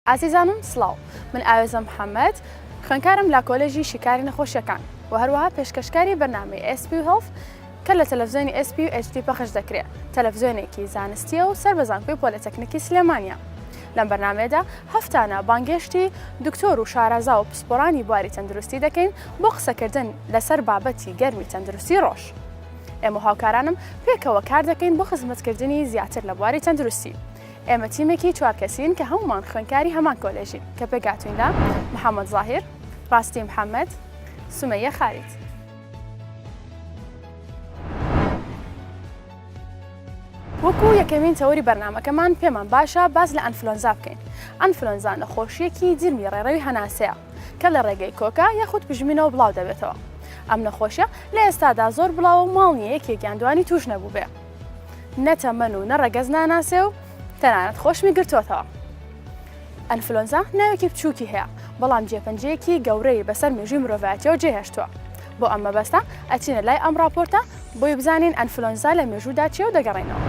عزیزانم سڵاو من ئاوێزە محەممەد خوێندکارم لە کۆلێژی شیکاری نەخۆشیەکان و هەروەها پێشکەشکاری بەرنامەی SP Health کە لە تەلەڤیزیۆنی SP و HD پەخش دەکرێت تەلەڤیزیۆنێکی زانستیە و سەربەزانکۆی پۆلیتەکنیکی سلێمانیە. لەم بەرنامەیەدا هەفتانە بانگێشتی دکتۆر و شارەزا و پسپۆرانی بواری تەندروستی دەکەین بۆ قسەکردن لەسەر بابەتی گەرمی تەندروستی ڕۆژ. ئێمە هاوکارانم پێکەوە کار دەکەین بۆ خزمەتکردنی زیاتر لە بواری تەندروستی. ئێمە تیمێکی چوار کەسین کە هەمومان خوێندکاری هەمان کۆلێژین کە پێگاتویندا محەممەد زاهیر، ڕاستی محەممەد، سومەیە خالید. وەکو یەکەمین تەوری بەرنامەکەمان پێمان باشە باز لە ئەنفلۆنزا بکەین. ئەنفلۆنزا نەخۆشیەکی جرمی ڕێڕەوی هەناسەیە کە لە ڕێگەی کۆکە یاخود پژمینەوە بڵاو دەبێتەوە. ئەم نەخۆشیە لە ئێستادا زۆر بڵاو ماڵ نیە یەکێکیان دوانی توش نەبوو بێ. نەتەمەن و نەڕەگەز ناناسێ و تەنانەت خۆشمی گرتوۆتەوە. ئەنفلۆنزا ناوێکی بچووکی هەیە بەڵام جێپەنجەیەکی گەورەی بەسەر مێژووی مرۆڤایەتیەوە جێهێشتووە. بۆ ئەم مەبەستە ئەچینە لای ئەم راپۆرتە بۆی بزانین ئەنفلۆنزا لە مێژوودا چێ و دەگەڕێنەوە.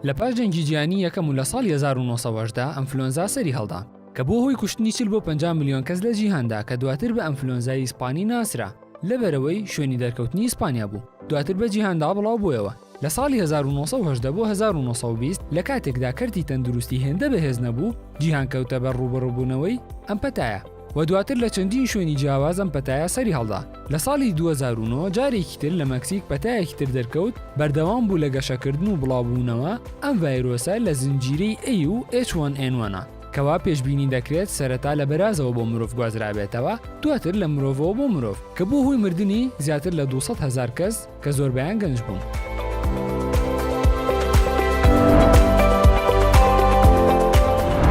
لە پاش جەنگی جیهانی یەکەم و لە ساڵی 1970دا ئەنفلۆنزا سەری هەڵدا کە بۆ هۆی کوشتنی 40 بۆ 50 میلیۆن کەس لە جیهاندا کە دواتر بە ئەنفلۆنزای ئیسپانی ناسرا لەبەرەوەی شوێنی دەرکەوتنی ئیسپانیا بوو دواتر بە جیهاندا بڵاو بوویەوە. لە ساڵی 1970 بۆ 1920 لە کاتێکدا کەرتی تەندروستی هێندە بەهێز نەبوو جیهان کەوتە بەر ڕوبەڕووبوونەوەی ئەم پەتایە و دواتر لە چەندین شوێنی جیاواز ئەم پەتایە سەری هەڵدا. لە ساڵی 2009 جارێکی تر لە مەکسیک پەتایەکی تر دەرکەوت بەردەوام بوو لە گەشەکردن و بڵاوبوونەوە ئەم ڤایرۆسە لە زنجیرەی A و H1N1 کەوا پێشبینی دەکرێت سەرەتا لە بەرازەوە بۆ مرۆڤ گوازرابێتەوە دواتر لە مرۆڤەوە بۆ مرۆڤ کە بۆ هۆی مردنی زیاتر لە 200,000 کەس کە زۆربەیان گەنج بوون.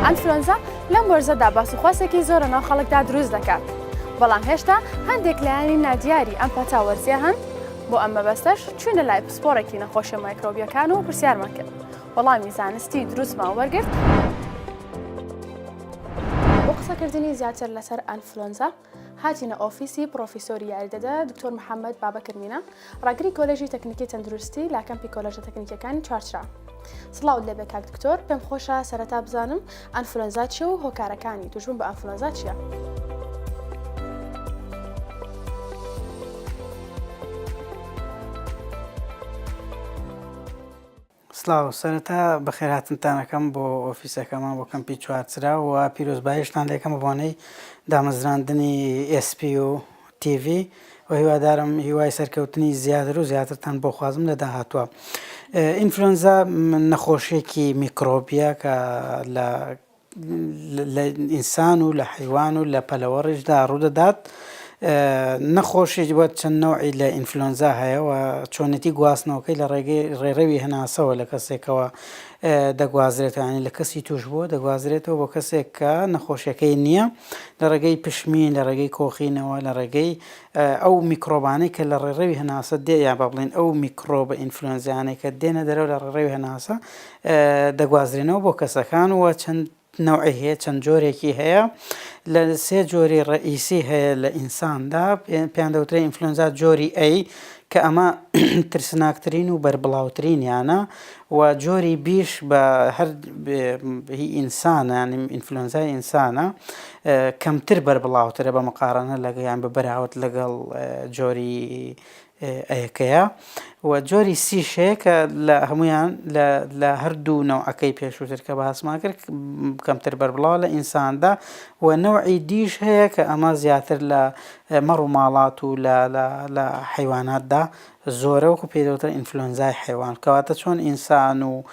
ئەنفلۆنزا لەم وەرزەدا باسوخواسێکی زۆرە ناو خەڵکدا دروست دەکات بەڵام هێشتا هەندێک لایانی نادیاری ئەم پەتا وەرزیە هەن. بۆ ئەم مەبەستەش چوونە لای پسپۆڕێکی نەخۆشیە مایکرۆبیەکان و پرسیارمان کرد وەڵامی زانستی دروستمان وەرگرت. بۆ قسەکردنی زیاتر لەسەر ئەنفلۆنزا هاتینە ئۆفیسی پرۆفیسۆری یاریدەدە دکتۆر محەممەد بابەکر مینە ڕاگری کۆلێژی تەکنیکی تەندروستی لا کەمپی کۆلێژە تەکنیکیەکانی چوارچرا. سڵاو لەبێ کاک دکتۆر پێم خۆشە سەرەتا بزانم ئەنفلۆنزا چیە و هۆکارەکانی توشبوون بە ئەنفلۆنزا چییە؟ سلااو سەرەتا بەخێرهاتنتانەکەم بۆ ئۆفیسەکەمان بۆ کەمپی چوارچرا و پیرۆزبایشتان لێکەم بەوانەی دامەزراندنی SP و TV و هیوادارم هیوای سەرکەوتنی زیاتر و زیاترتان بۆ خوازم لە داهاتووە. ئینفلۆنزا نەخۆشیێکی میکرۆبیە کە لە ئینسان و لە حیوان و لە پەلەوەڕیشدا ڕوودەدات. نەخۆشی وە چەند نەوعی لە ئینفلۆنزا هەیە و چۆنێتی گواستنەوەکەی لە ڕێڕەوی هەناسەوە لە کەسێکەوە دەگوازرێتوانی لە کەسی توش بووە دەگوازرێتەوە بۆ کەسێک کە نەخۆشیەکەی نییە لە ڕێگەی پشمین لە ڕێگەی کۆخینەوە لە ڕێگەی ئەو میکرۆبانەی کە لە ڕێڕەوی هەناسە دێ یا با بڵێن ئەو میکرۆبە ئینفلۆنزیانەی کە دێنە دەرەوە لە ڕێڕەوی هەناسە دەگوازرێنەوە بۆ کەسەکان و چەند نەوعی هەیە چەند جۆرێکی هەیە لە سێ جۆری ڕئیسی هەیە لە ئینساندا پێیان دەوترێت ئینفلۆنزا جۆری A کە ئەمە ترسناکترین و بەربڵاوترینیانە و جۆری بیش بە هەر ئینسانە ینی ئینفلۆنزای ئینسانە کەمتر بەربڵاوترە بە مقارنە لەگەیان بە بەراورد لەگەڵ جۆری ئەیەکەیە و جۆری سیشەیە کە لە هەمویان لە هەردوو نەوعەکەی پێشووتر کە باسمان کرد کەمتر بەربڵاو لە ئینساندا و نەوعی دیش هەیە کە ئەمە زیاتر لە مەڕ و ماڵات و لە حیواناتدا زۆرە وەکو پێدەوترە ئینفلۆنزای حیوان کەواتە چۆن ئینسان و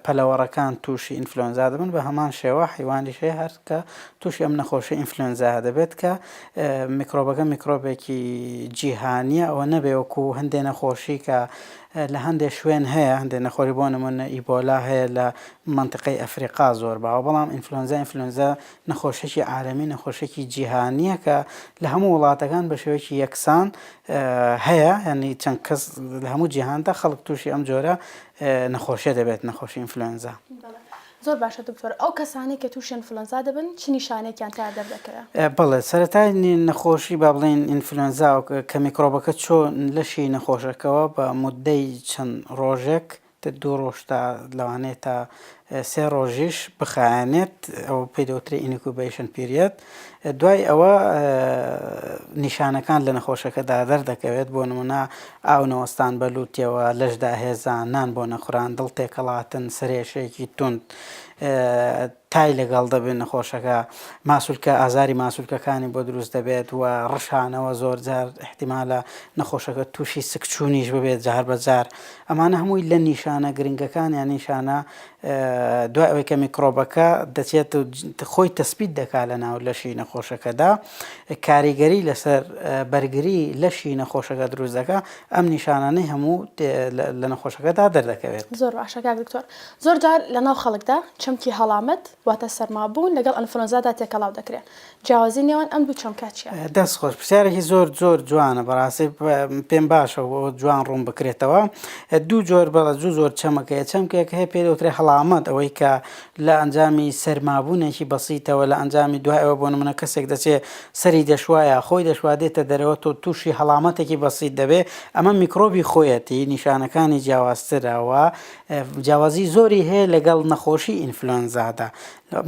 پەلەوەڕەکان تووشی ئینفلۆنزا دەبن بە هەمان شێوە حیوانیشێ هەر کە تووشی ئەم نەخۆشی ئینفلۆنزا دەبێت کە میکرۆبەکە میکرۆبێکی جیهانیە ئەوە نەبێ وەکو هەندێک نەخۆشی کە لە هەندێک شوێن هەیە هەندێک نەخۆری بۆ نمونە ئیبۆلا هەیە لە منتیقەی ئەفریقا زۆر باوە بەڵام ئینفلۆنزا نەخۆشیێکی عالەمی نەخۆشیێکی جیهانیە کە لە هەموو وڵاتەکان بە شێوەیەکی یەکسان هەیە ینی چەند کەس لە هەموو جیهاندا خەڵک تووشی ئەم جۆرە نەخۆشیە دەبێت نەخۆشی ئینفلۆنزا. زۆر باشە دکتۆر ئەو کەسانی کە تووشی ئینفلۆنزا دەبن چ نیشانێکیان تا دەردەکەوێت؟ بەڵێ سەرەتای نەخۆشی با بڵێن ئینفلۆنزا کە میکرۆبەکە چۆن لەشی نەخۆشەکەەوە بە مودەی چەند ڕۆژێک دوو ڕۆژ تا لەوانەیە تا 3 ڕۆژیش بخایەنێت ئەو پێی دەوترێت ئینکوبیشن پیریەد. دوای ئەوە نیشانەکان لە نەخۆشەکەدا دەردەکەوێت، بۆ نمونە ئاو نەوەستان بەلووتیەوە، لەشدا هێزان، نان بۆ نەخوران، دڵ تێکەڵاتن، سرێشەیەکی توند تای لەگەڵ دەبێت نەخۆشەکە، ماسوولکە ئازاری ماسوولکەکانی بۆ دروست دەبێت و ڕەشانەوە زۆر جار احتیمالە نەخۆشەکە تووشی سکچوونیش ببێت جار بەجار. ئەمانە هەمووی لە نیشانە گرنگەکان یان نیشانە دوای ئەوەی کە میکرۆبەکە دەچێت خۆی تەسبیت دەکات لە ناو لەشی نەخۆشەکەدا، کاریگەری لەسەر بەرگری لەشی نەخۆشەکە دروست دەکات، ئەم نیشانانەی هەموو لە نەخۆشەکەدا دەردەکەوێت. زۆر باشە کاک دکتۆر. زۆر جار لە ناو خەڵکدا چەمکی هەڵامەت واتە سەرمابوون لەگەڵ ئەنفلۆنزادا تێکەڵاو دەکرێت. جیاوازی نێوان ئەم دوو چەمکە چییە؟ دەست خۆش، پرسیارێکی زۆر زۆر جوانە، بەڕاستی پێم باشە جوان ڕوون بکرێتەوە. دوو جۆر بەڵە دوو زۆر چەمەکەیە. چەمکێک هەیە پێ دەوترێت هەڵامەت، ئەوەی کە لە ئەنجامی سەرمابوونێکی بەسیتەوە، لە ئەنجامی دوای ئەوە بۆ نمونە کەسێک دەچێت سەری دەشوایە، خۆی دەشوادێتە دەرەوە، تۆ تووشی هەڵامەتێکی بەسیت دەبێت، ئەمە میکرۆبی خۆیەتی، نیشانەکانی جیاوازترەوە، جیاوازی زۆری هەیە لەگەڵ نەخۆشی ئینفلۆنزادا.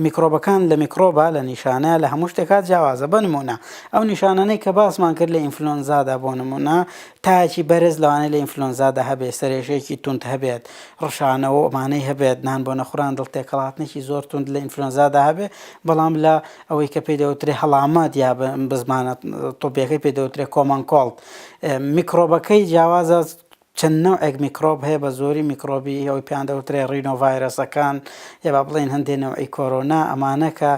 میکرۆبەکان لە میکرۆبە لە نیشانە لە هەموو شتێکات جیاوازە. بە نمونە ئەو نیشانانەی کە باسمان کرد لە ئینفلۆنزادا، بۆ نمونە تایەکی بەرز لەوانەیە لە ئینفلۆنزادا هەبێت، سەرێشەیەکی توند هەبێت، ڕەشانەوە ئەمانەی هەبێت، نان بۆ نەخوران، دڵ تێکەڵاتنێکی زۆر توند لە ئینفلۆنزادا هەبێت. بەڵام لە ئەوەی کە پێی دەوترێت هەڵامەت یا بە زمانە تۆپیەکەی پێی دەوترێت کۆمەن کۆڵد، میکرۆبەکەی جیاوازە. چەند نەوعێک میکرۆب هەیە، بە زۆری میکرۆبی ئەوەی پێیان دەوترێت ڕینۆڤایرەسەکان، یا با بڵێن هەندێک نەوعی کۆرۆنا، ئەمانە کە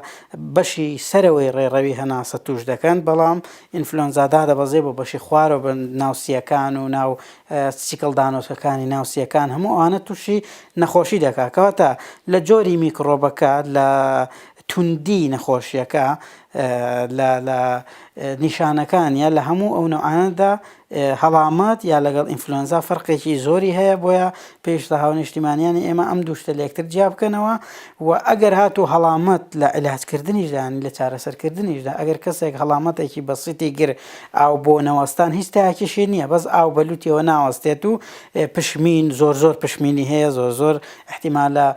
بەشی سەرەوەی ڕێڕەوی هەناسە توش دەکەن. بەڵام ئینفلۆنزادا دەبەزێت بۆ بەشی خوارەوە بە ناوسیەکان و ناو سیکڵدانۆچەکانی ناوسیەکان، هەموو ئەوانە تووشی نەخۆشی دەکات. کەواتە لە جۆری میکرۆبەکە، لە توندی نەخۆشیەکە، لە نیشانەکان یا لە هەموو ئەو نەوعانەدا هەڵامەت یا لەگەڵ ئینفلۆنزا فەرقێکی زۆری هەیە. بۆیە پێویستە هاونیشتیمانیانی ئێمە ئەم دوو شتە لە یەکتر جیا بکەنەوە و ئەگەر هاتوو هەڵامەت لە عیلاجکردنیشدا، لە چارەسەرکردنیشدا، ئەگەر کەسێک هەڵامەتێکی بەسیتی گر ئاو بۆ نەوەستان هیچ تاکیشی نییە، بەس ئاو بەلووتیەوە ناوەستێت و پشمین زۆر پشمینی هەیە، زۆر احتیمالە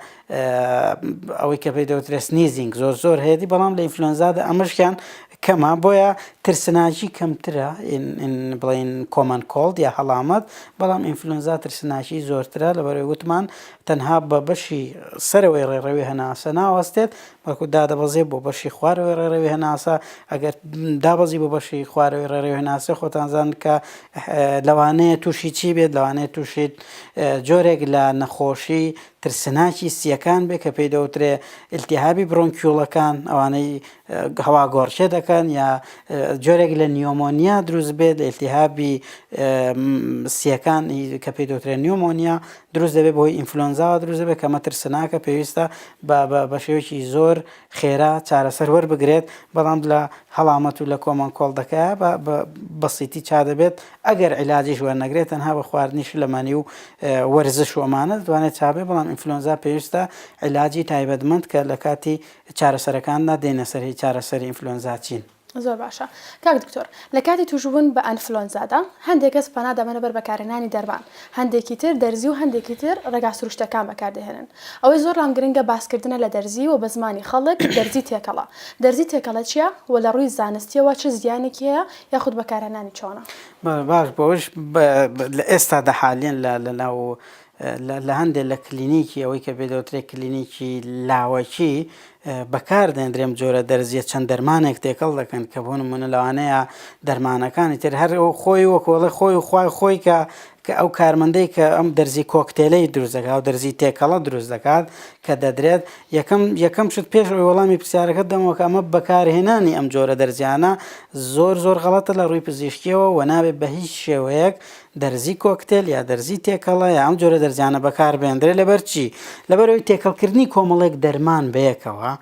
ئەوەی کە پێی دەوترێت سنیزینگ زۆر هەیەی. بەڵام لە ئینفلۆنزادا ئەمەشیان کەمە، بۆیە ترسناکی کەمترە، بڵین کۆمەن کۆڵد یا هەڵامەت. بەڵام ئینفلۆنزا ترسناکی زۆرترە، لەبەرەوەی گوتمان تەنها بە بەشی سەرەوەی ڕێڕەوی هەناسە ناوەستێت، بەڵکو دادەبەزێت بۆ بەشی خوارەوەی ڕێڕەوی هەناسە. ئەگەر دابەزی بۆ بەشی خوارەوەی ڕێڕەوی هەناسە، خۆتانزان کە لەوانەیە تووشی چی بێت، لەوانەیە تووشیت جۆرێک لە نەخۆشی ترسناکی سیەکان بێت کە پێی دەوترێت ئیلتیهابی برۆنکیۆڵەکان، ئەوانەی هەوا گۆڕچێ دەکەن، یا جۆرێک لە نیۆمۆنیا دروست بێت، لە ئیلتیهابی سیەکان کە پێی دەوترێت نیۆمۆنیا دروست دەبێت، بۆی ئینفلۆنزاوە دروست دەبێت، کە ئەمە ترسناکە پێویستە بە شێوەیەکی زۆر خێرا چارەسەر وەربگرێت. بەڵام لە هەڵامەت و لە کۆمەن کۆڵدەکە بە بەسیتی چا دەبێت، ئەگەر عیلاجیش وەرنەگرێت، تەنها بە خواردنیش لەمانی و وەرزش و ئەمانە دەتوانێت چابێت. بەڵام ئینفلۆنزا پێویستە عیلاجی تایبەتمەند کە لە کاتی چارەسەرەکاندا دێنە سەر هی چارەسەری ئینفلۆنزا چین. زۆر باشە کاک دکتۆر. لە کاتی تووشبوون بە ئەنفلۆنزادا هەندێک کەس پەنا دەمەنە بەر بەکارهێنانی دەرمان، هەندێکی تر دەرزی و هەندێکی تر ڕێگا سروشتەکان بەکاردەهێنن. ئەوەی زۆر ڕام گرنگە باسکردنە لە دەرزی و بە زمانی خەڵک دەرزی تێکەڵە. دەرزی تێکەڵە چییە و لە ڕووی زانستیەوە چه زیانێکی هەیە یاخود بەکارهێنانی چۆنە؟ باش بۆش لە ئێستادا حالیان لە ناو لە هەندێک لە کلینیکی ئەوەی کە بێدەوترێت کلینیکی لاوەکی بەکاردێنرێم جۆرە دەرزیە چەند دەرمانێک تێکەڵ دەکەن کە بۆ نمونە لەوانەیە دەرمانەکانی تر هەر خۆی وەکۆڵە خۆی و خوای خۆی کە ئەو کارمەندەی کە ئەم دەرزی کۆکتێلەی دروست دەکات و دەرزی تێکەڵە دروست دەکات کە دەدرێت یەکەم شت پێش وەڵامی پرسیارەکە دەمەوە کە ئەمە بەکارهێنانی ئەم جۆرە دەرزیانە زۆر غەڵەتە لە ڕووی پزیشکیەوە و نابێت بە هیچ شێوەیەک دەرزی کۆکتێل یا دەرزی تێکەڵە یا ئەم جۆرە دەرزیانە بەکار بێندرێت. لەبەر چی؟ لەبەرەوەی تێکەڵکردنی کۆمەڵێک دەرمان بەیەکەوە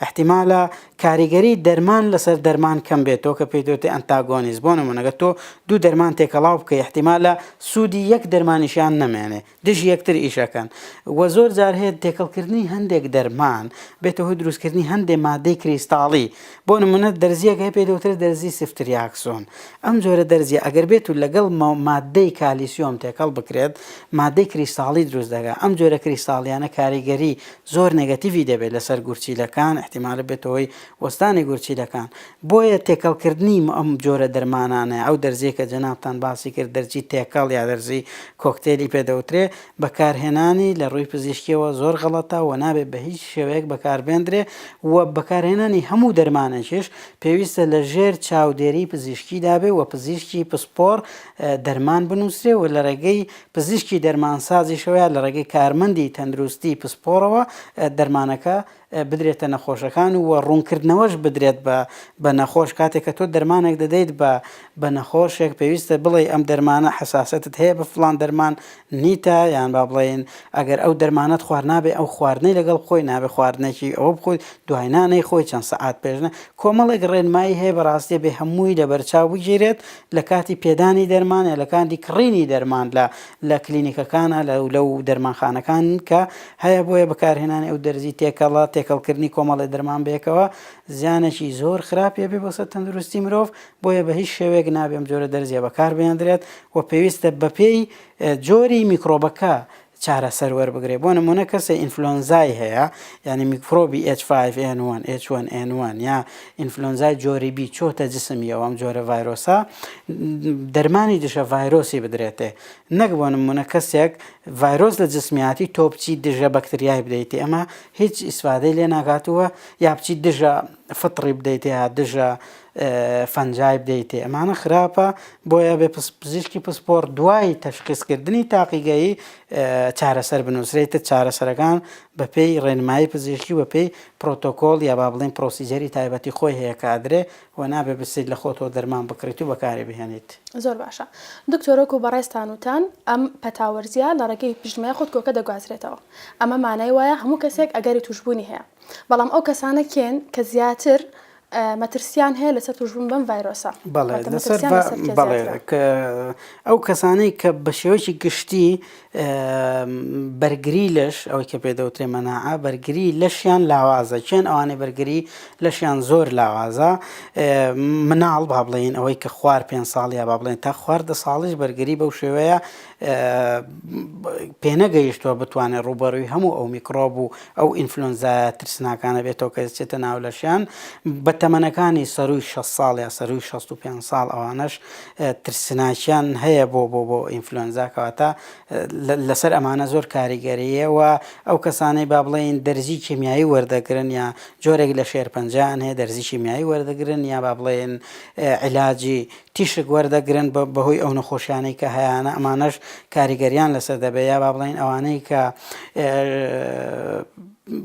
احتیمالە کاریگەری دەرمان لەسەر دەرمان کەم بێتەوە کە پێی دەوتێت ئەنتاگۆنیزم. بۆ نمونەگە تۆ دوو دەرمان تێکەڵاو بکەی احتیمالە سوودی یەک دەرمانیشیان نەمێنێ، دژی یەکتر ئیشەکەن. وە زۆر جار هەیە تێکەڵکردنی هەندێک دەرمان بێتەوە هۆی دروستکردنی هەندێک مادەی کریستاڵی. بۆ نمونە دەرزیەکە پێی دەوترێت دەرزی سفتریاکسۆن. ئەم جۆرە دەرزیە ئەگەر بێت و لەگەڵ مادەی مادەی کالیسیۆم تێکەڵ بکرێت مادەی کریستاڵی دروست دەکات ئەم جۆرە کریستاڵیانە کاریگەری زۆر نێگەتیڤی دەبێت لەسەر گورچیلەکان احتیمالە بێتەوەی وەستانی گورچیلەکان بۆیە تێکەڵکردنی ئەم جۆرە دەرمانانە ئەو دەرزیە کە جەنابتان باسی کرد دەرجی تێکەڵ یا دەرزی کۆکتێلی پێدەوترێ بەکارهێنانی لە ڕووی پزیشکیەوە زۆر غەڵەتە و نابێت بە هیچ شێوەیەک بەکاربێنرێ و بەکارهێنانی هەموو دەرمانێکیش پێویستە لە ژێر چاودێری پزیشکی دابێ و پزیشکی پسپۆر دەرمان بنووسێ و لە ڕێگەی پزیشکی دەرمانسازیشەوەیە لە ڕێگەی کارمەندی تەندروستی پسپۆرەوە دەرمانەکە بدرێتە نەخۆشەکان و ڕوونکردنەوەش بدرێت بە نەخۆش کاتێک کە تۆ دەرمانێک دەدەیت بە نەخۆشێک پێویستە بڵێ ئەم دەرمانە حساسەتت هەیە بە فڵان دەرمان نیتە یان با بڵێن ئەگەر ئەو دەرمانەت خوارد نابێ ئەو خواردنەی لەگەڵ خۆی نابێ خواردنێکی ئەوە بخۆیت دوایانەی خۆی چەند سەعات پێشنە کۆمەڵێک ڕێنمایی هەیە بەڕاستی بێ هەمووی لە بەرچاو بگیرێت لە کاتی پێدانی دەرمان یا لە کاتی کڕینی دەرمان لە کلینیکەکانە لەو دەرمانخانەکان کە هەیە بۆیە بەکارهێنانی ئەو دەرزی تێکەڵە تێکەڵکردنی کۆمەڵی دەرمان بێکەوە زیانێکی زۆر خراپێ بێ بۆسەر تەندروستی مرۆڤ بۆیە بە هیچ شێوەیەک نابێ ئەم جۆرە دەرزیە بەکاربێنرێت و پێویستە بەپێی جۆری میکرۆبەکە چارەسەر وەربگرێ بۆ نمونە کەسە ئینفلۆنزای هەیە ینی میکرۆبی H5N1 H1N1 یا ئینفلۆنزای جۆری B چۆتە جسمیەوە ئەم جۆرە ڤایرۆسە دەرمانی دژە ڤایرۆسی بدرێتێ نەک بۆ نمونە کەسێک ڤایرۆس لە جسمیاتی تۆ بچی دژە بەکتریای بدەیتێ ئەمە هیچ ئیسفادەی لێ ناگاتووە یا بچی دژە فطری بدەیتێ یا دژە فەنجای بدەیتێ ئەمانە خراپە بۆیە بێ پزیشکی پسپۆر دوای تەشخیصکردنی تاقیگەیی چارەسەر بنووسرێتە چارەسەرەکان بە پێی ڕێنمایی پزیشکی بە پێی پرۆتۆکۆڵ یا با بڵێن پرۆسیجەری تایبەتی خۆی هەیە کادرێ و نابێ بسیت لە خۆتەوە دەرمان بکڕیت و بەکاری بهێنیت زۆر باشە دکتۆرۆک و بەڕێستان وتان ئەم پەتاوەرزیە لە ڕێگەی پژمای خۆت کۆکە دەگوازرێتەوە ئەمە مانای وایە هەموو کەسێک ئەگەری توشببوونی هەیە بەڵام ئەو کەسانە کێن کە زیاتر مەترسیان هەیە لەسەر توشبوون بەم ڤایرۆسە بەڵێ ئەو کەسانەی کە بە شێوەیەکی گشتی بەرگری لەش ئەوەی کە پێدەوترێ مەناعە بەرگری لەشیان لاوازە چێن ئەوانەی بەرگری لەشیان زۆر لاوازە مناڵ با بڵێن ئەوەی کە خوار 5 ساڵ یا با بڵێن تا خواردە ساڵیش بەرگری بەو شێوەیە پێنەگەیشتووە بتوانێت ڕوبەڕووی هەموو ئەو میکرۆب و ئەو ئینفلۆنزا ترسناکانە بێتەوە کە چێتە ناو لەشیان بە تەمەنەکانی سەرووی 6 ساڵ یا سەرووی 65 ساڵ ئەوانەش ترسناکیان هەیە بۆ ئینفلۆنزا کەواتە لەسەر ئەمانە زۆر کاریگەریە و ئەو کەسانەی با بڵێن دەرزی کیمیایی وەردەگرن یا جۆرێک لە شێرپەنجیان هەیە دەرزی کیمیایی وەردەگرن یا با بڵێن عیلاجی تیشک وەردەگرن بەهۆی ئەو نەخۆشیانەی کە هەیەە ئەمانەش کاریگەریان لەسەر دەبێت یا با بڵێن ئەوانەی کە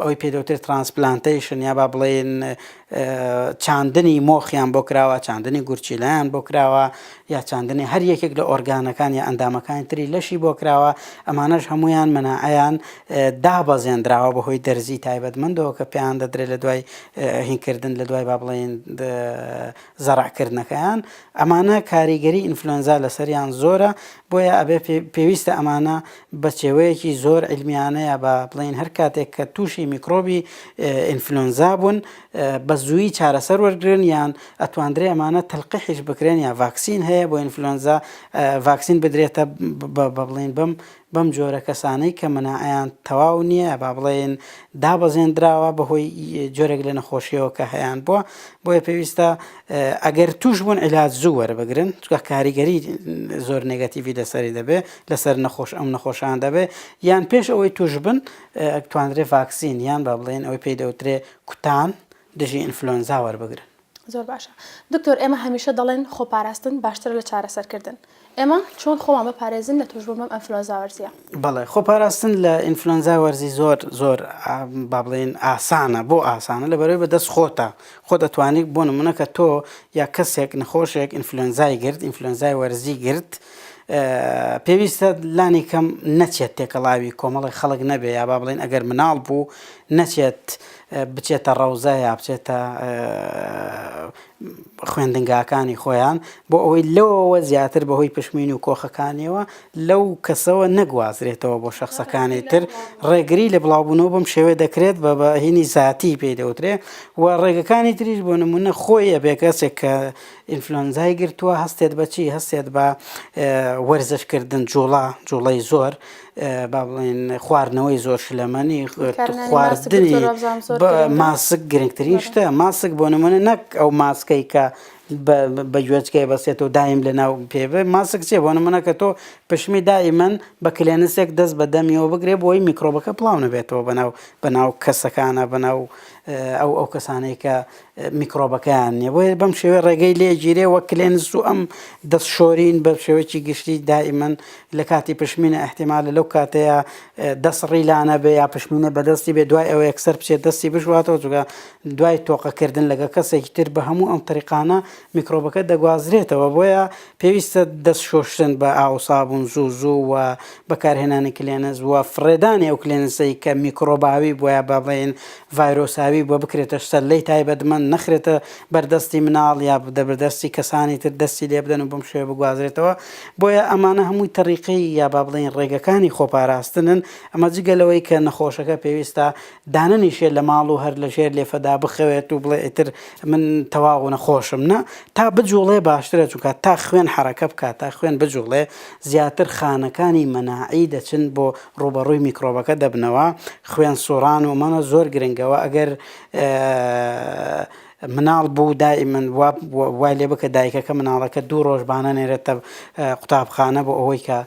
ئەوی پێدەوتێت ترانسپلانتیشن یا با بڵێن چاندنی مۆخیان بۆ کراوە چاندنی گورچیلایان بۆ کراوە یا چاندنی هەر یەکێک لە ئۆرگانەکان یا ئەندامەکانی تری لەشی بۆ کراوە ئەمانەش هەمویان مەناعەیان دابەزێنراوە بەهۆی دەرزی تایبەتمەندەوە کە پێیان دەدرێت لە دوای هینکردن لە دوای با بڵێن زەڕعکردنەکەیان ئەمانە کاریگەری ئینفلۆنزا لەسەریان زۆرە بۆیە ئەبێ پێویستە ئەمانە بە چێوەیەکی زۆر علمیانەیە بە بڵێن هەر کاتێک کە تووشی میکرۆبی ئینفلۆنزا بوون بە زووی چارەسەر وەرگرن یان ئەتواندرێ ئەمانە تەلقیحش بکرێن یا ڤاکسین هەیە بۆ ئینفلۆنزا ڤاکسین بدرێتە بە بڵێن بەم جۆرە کەسانەی کە مەناعەیان تەواو نییە با بڵێن دابەزێنراوە بەهۆی جۆرێک لە نەخۆشیەوە کە هەیەیان بووە بۆیە پێویستە ئەگەر توش بوون عیلاج زوو وەربگرن چکە کاریگەری زۆر نێگەتیڤی لەسەری دەبێ لەسەر ئەم نەخۆشان دەبێ یان پێش ئەوەی توش بن ئەتوانرێ ڤاکسین یان با بڵێن ئەوەی پێی دەوترێ کوتان دژی ئینفلۆنزا وەربگرن زۆر باشە دکتۆر ئێمە هەمیشە دەڵێن خۆپاراستن باشتر لە چارەسەرکردن ئێمە چۆن خۆمان بپارێزن لە توشبوون بەم ئەنفلۆنزا وەرزیە بەڵێ خۆپاراستن لە ئینفلۆنزا وەرزی زۆر با بڵێن ئاسانە بۆ ئاسانە لەبەرەوەی بەدەست خۆ دەتوانیت بۆ نمونە کە تۆ یا کەسێک نەخۆشێک ئینفلۆنزای گرت ئینفلۆنزای وەرزی گرت پێویستە لانی کەم نەچێت تێکەڵاوی کۆمەڵی خەڵک نەبێ یا با بڵێن ئەگەر مناڵ بوو نەچێت بچێتە ڕەوزە یا بچێتە خوێندنگاکانی خۆیان بۆ ئەوەی لەوەوە زیاتر بەهۆی پشمین و کۆخەکانیەوە لەو کەسەوە نەگوازرێتەوە بۆ شخصەکانی تر ڕێگری لە بڵاوبوونەوە بەم شێوەیە دەکرێت بە بەهینی زیاتی پێی دەوترێ و ڕێگەکانی تریش بۆ نمونە خۆی ئەبێ کەسێک کە ئینفلۆنزای گرتووە هەستێت بەچی هەستێت بە وەرزشکردن جوڵەی زۆر با بڵێن خواردنەوەی زۆر شلەمەنی خواردنی ماسک گرنگترین شتە ماسک بۆ نمونە نەک ئەو ماسکەی کە بە گوێچکەی بەسێت و دایم لە ناو پێبێ ماسک چێ بۆ نمونە کە تۆ پشمی دائیمەن بە کلێنسێک دەست بە دەمیەوە بگرێ بۆی میکرۆبەکە بڵاو نەبێتەوە بەناو کەسەکانە بەناو ئەو کەسانەی کە میکرۆبەکەیان نییە بۆیە بەم شێوەیە ڕێگەی لێگیرێ وە کلێنس و ئەم دەست شۆرین بە شێوەیەکی گشتی دائیمەن لە کاتی پشمینە احتیمالە لەو کاتەیە دەست ڕیلانە بێ یا پشمینە بەدەستی بێ دوای ئەوە یەکسەر بچێت دەستی بژواتەوە جوگە دوای تۆقەکردن لەگە کەسێکی تر بە هەموو ئەم طریقانە میکرۆبەکە دەگوازرێتەوە بۆیە پێویستە دەست شۆشتن بە ئاو سابوون زوو و بەکارهێنانی کلێنس وە فڕێدانی ئەو کلێنسەی کە میکرۆباوی بۆیە با بڵێن ڤایرۆساوی بۆ بکرێتە شتە لەی تایبەتمەند نەخرێتە بەردەستی مناڵ یا بەردەستی کەسانی تر دەستی لێ بدەن و بەم شێوە بگوازرێتەوە بۆیە ئەمانە هەمووی تەریقی یا با بڵێن ڕێگەکانی خۆپاراستنن ئەمە جگەلەوەی کە نەخۆشەکە پێویستە دانەنیشێ لە ماڵ و هەر لە ژێر لێفەدا بخەوێت و بڵێ ئیتر من تەواو نەخۆشم نە تا بجوڵێ باشترە چونکە تا خوێن حرەکە بکات تا خوێن بجوڵێ زیاتر خانەکانی مەناعی دەچن بۆ ڕوبەڕووی میکرۆبەکە دەبنەوە خوێن سوڕان و مەمە زۆر گرنگەوە ئەگەر مناڵ بوو دائیمەن وای لێ بکە دایکەکە مناڵەکە 2 ڕۆژبانە نێرێتە قوتابخانە بۆ ئەوەی کە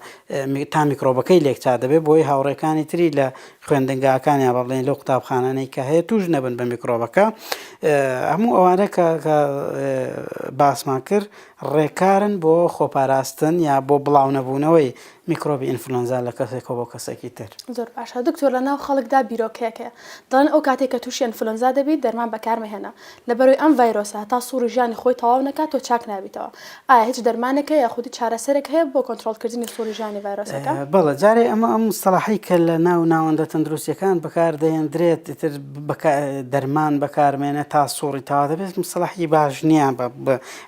تا میکرۆبەکەی لێکچا دەبێت بۆی هاوڕێکانی تری لە خوێندنگاکانی با بڵێن لەو قوتابخانانەی کە هەیە توش نەبن بە میکرۆبەکە هەموو ئەوانە کە باسمان کرد ڕێکارن بۆ خۆپاراستن یا بۆ بڵاو نەبوونەوەی میکرۆبی ئینفلۆنزا لە کەسێکەوە بۆ کەسێکی تر زۆر باشە دکتۆر لەناو خەڵکدا بیرۆکەیەکە دەڵێن ئەو کاتێک کە تووشی ئینفلۆنزا دەبیت دەرمان بەکارمەهێنا لەبەرەوەی ئەم ڤایرۆسە تا سووڕی ژیانی خۆی تەواو نەکات تۆ چاک نابیتەوە ئایا هیچ دەرمانێکە یا خودی چارەسەرێک هەیە بۆ کۆنتڕۆڵکردنی سووڕی ژیانی ڤایرۆسەکە بەڵێ جارێ ئەمە ئەم مستەلاحی کە لە ناوەندە تەندروستیەکان بەکاردەهێنرێت تر دەرمان بەکارمێنێت تا سووڕی تەواو دەبێت مستەلاحی باش نییە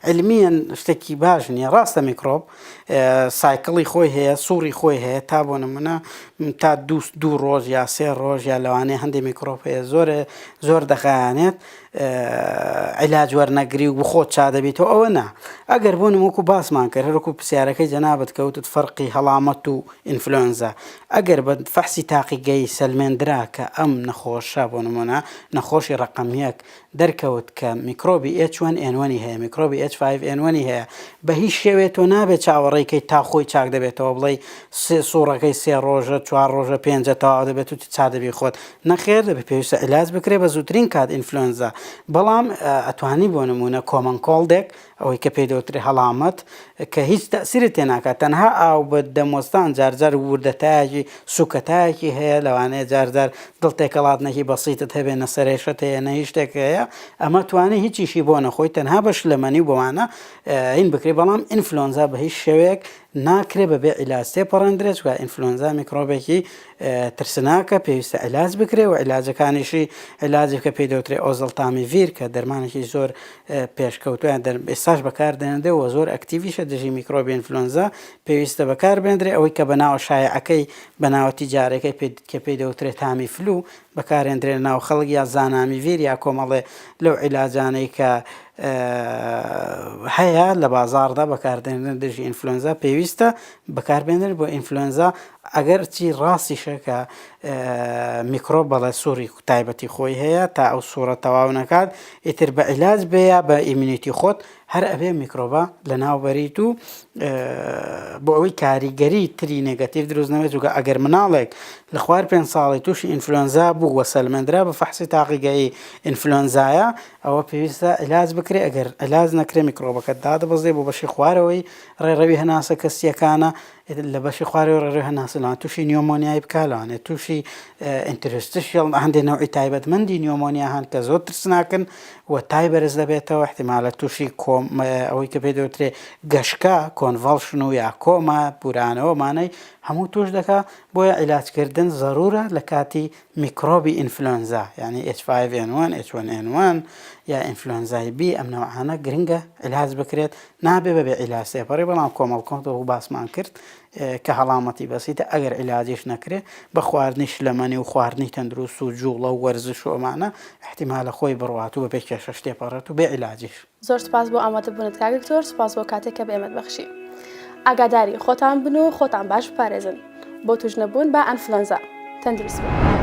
علمیان شتێکی باش نییە ڕاستە میکرۆب سایکڵی خۆی هەیە سووڕی خۆی هەیە تا بۆ نمونە تا 2 ڕۆژ یا 3 ڕۆژ یا لەوانەیە هەندێک میکرۆب هەیە زۆر دەخایانێت عیلاج وەرنەگری و بخۆت چا دەبێتەوە ئەوە نا ئەگەر بۆ نموکو باسمان کرد هەرکو پرسیارەکەی جەنابەت کەوتت فەرقی هەڵامەت و ئینفلۆنزا ئەگەر بە فەحسی تاقیگەی سەلمێنرا کە ئەم نەخۆشە بۆ نمونە نەخۆشی ڕقم 1 دەرکەوت کە میکرۆبی H1N1 هەیە میکرۆبی H5N1 هەیە بە هیچ شێوێت تۆ نابێت چاوەڕێکەی تا خۆی چاک دەبێتەوە بڵێ سوورەکەی 3 ڕۆژە 4 ڕۆژە 5 تەواو دەبێت و چا دەبی خۆت نەخێر دەبێت پێویستە عیلاج بکرێ بە زووترین کات ئینفلۆنزا بەڵام ئەتوانی بۆ نمونە کۆمەن کۆڵدێک ئەوەی کە پێی دەوتری هەڵامەت کە هیچ تەسیرت تێناکات تەنها ئاو بە دەمۆستان جارجار وردەتایەکی سوکەتایەکی هەیە لەوانەیە جارجار دڵتێکەڵاتنێکی بەسیتت هەبێنە سەرێشت هەیە نە هیچ شتێک هەیە ئەمە توانێت هیچیشی بۆ نەخۆی تەنها بەش لەمەنی بۆوانە این بکرێ بەڵام ئینفلۆنزا بە هیچ شێوەیەک ناکرێ بەبێ عیلاج تێپەڕێندرێت و ئینفلۆنزا میکرۆبێکی ترسناکە پێویستە عیلاج بکرێ و عیلاجەکانیشی عیلاجێک کە پێی دەوترێت ئۆزەڵتامیڤیر کە دەرمانێکی زۆر پێشکەوتویان ئێستاش بەکاردێنێتەوە زۆر ئەکتیڤیشە دژی میکرۆبی ئینفلۆنزا پێویستە بەکاربێنرێ ئەوەی کە بەناوە شایعەکەی بەناوە تیجارەکەی کە پێی دەوترێت تامیفلو بەکارێنرێت ناو خەڵک یا زانامیڤیر یا کۆمەڵێ لەو عیلاجانەی کە هەیە لە بازاردا بەکاردێنن دژی ئینفلۆنزا پێویستە بەکاربێنر بۆ ئینفلۆنزا ئەگەر چی ڕاستیشە کە میکرۆب بەڵێ سووری تایبەتی خۆی هەیە تا ئەو سوورە تەواو نەکات ئیتر بە عیلاج بەیە بە ئیمینیتی خۆت هەر ئەبێ میکرۆبە لە ناوبەریت و بۆ ئەوەی کاریگەری تری نێگەتیڤ دروست نەبێت چونکە ئەگەر مناڵێک لە خوار 5 ساڵی تووشی ئینفلۆنزا بوو وە سەلمێنرا بە فەحسی تاقیگەیی ئینفلۆنزایە ئەوە پێویستە عیلاج بکرێ ئەگەر عیلاج نەکرێ میکرۆبەکە دادەبەزێ بۆ بەشی خوارەوەی ڕێڕەوی هەناسە کەسیەکانە لە بەشی خوارەوە ڕێڕێ هەناسەوان تووشی نیۆمۆنیای بکالەوانێت تووشی ئینترستشیڵ هەندێک نەوعی تایبەتمەندی نیۆمۆنیا هەن کە زۆر ترس ناکەن و تای بەرز دەبێتەوە احتیمالە تووشی کۆم ئەوەی کە پێ دەوترێ گەشکە کۆنڤەڵشن و یا کۆمە بورانەوەمانەی هەموو توش دەکا بۆیە عیلاجکردن ضرورە لە کاتی میکرۆبی ئینفلۆنزا یعنی H5N1 H1N1 یا ئینفلۆنزای B ئەم نەوعانە گرنگە عیلاج بکرێت نابێ بەبێ عیلاج سێپەڕی بەڵام کۆمەڵکۆمەوە باسمان کرد کە هەڵامەتی بەسیتە ئەگەر عیلاجیش نەکرێت بە خواردنی شلەمەنی و خواردنی تەندروست و جوڵە و وەرزش و ئەمانە احتیمالە خۆی بڕوات و بە پێی کێشەش تێپەڕێت و بێ عیلاجیش. زۆر سپاس بۆ ئامادەبوونت کاک دکتۆر، سپاس بۆ کاتێک کە بە ئێمەت بەخشی. ئاگاداری خۆتان بن و خۆتان باش بپارێزن بۆ توش نەبوون بە ئەنفلۆنزا. تەندروست بن.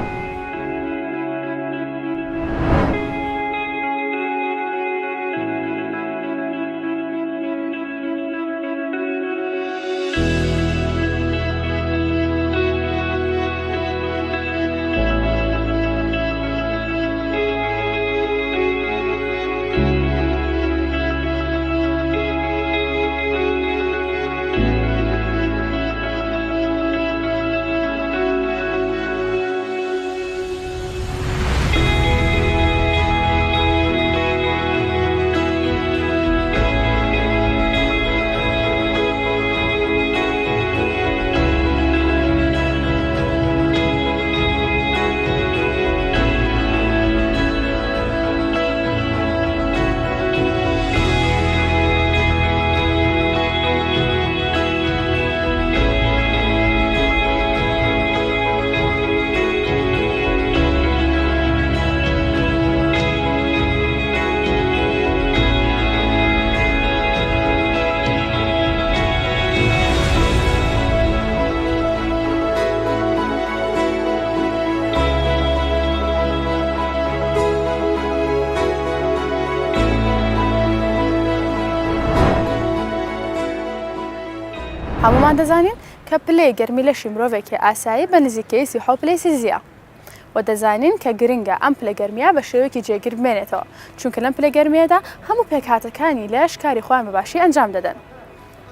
هەمومان دەزانین کە پلەی گەرمی لەشی مرۆڤێکی ئاسایی بە نزیکەی 30 پلەی سیزیە و دەزانین کە گرنگە ئەم پلە گەرمیە بە شێوەیەکی جێگیر بمێنێتەوە چونکە لەم پلە گەرمیەدا هەموو پێکهاتەکانی لەش کاری خۆیان بەباشی ئەنجام دەدەن.